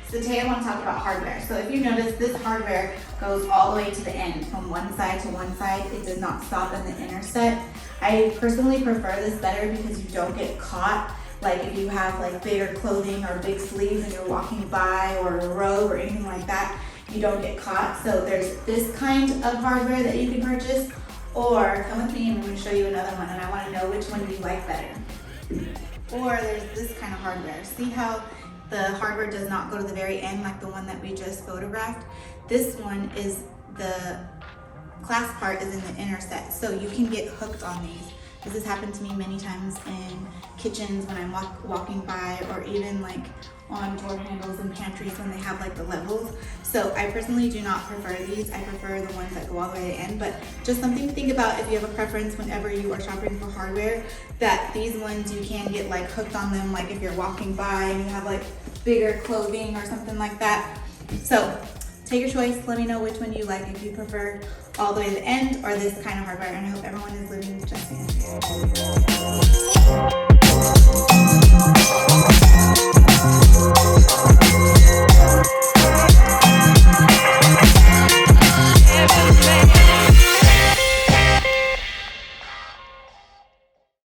So today I want to talk about hardware. So if you notice, this hardware goes all the way to the end, from one side to one side. It does not stop in the interset. I personally prefer this better because you don't get caught. Like if you have like bigger clothing or big sleeves and you're walking by, or a robe or anything like that, you don't get caught. So there's this kind of hardware that you can purchase, or come with me and I'm going to show you another one and I want to know which one you like better. Or there's this kind of hardware. See how the hardware does not go to the very end like the one that we just photographed? This one is the clasp part is in the interset, so you can get hooked on these. This has happened to me many times in kitchens when I'm walking by, or even like on door handles and pantries when they have like the levels. So I personally do not prefer these. I prefer the ones that go all the way to the end, but just something to think about if you have a preference whenever you are shopping for hardware, that these ones you can get like hooked on them, like if you're walking by and you have like bigger clothing or something like that. So take your choice. Let me know which one you like, if you prefer all the way to the end or this kind of hardware, and I hope everyone is living just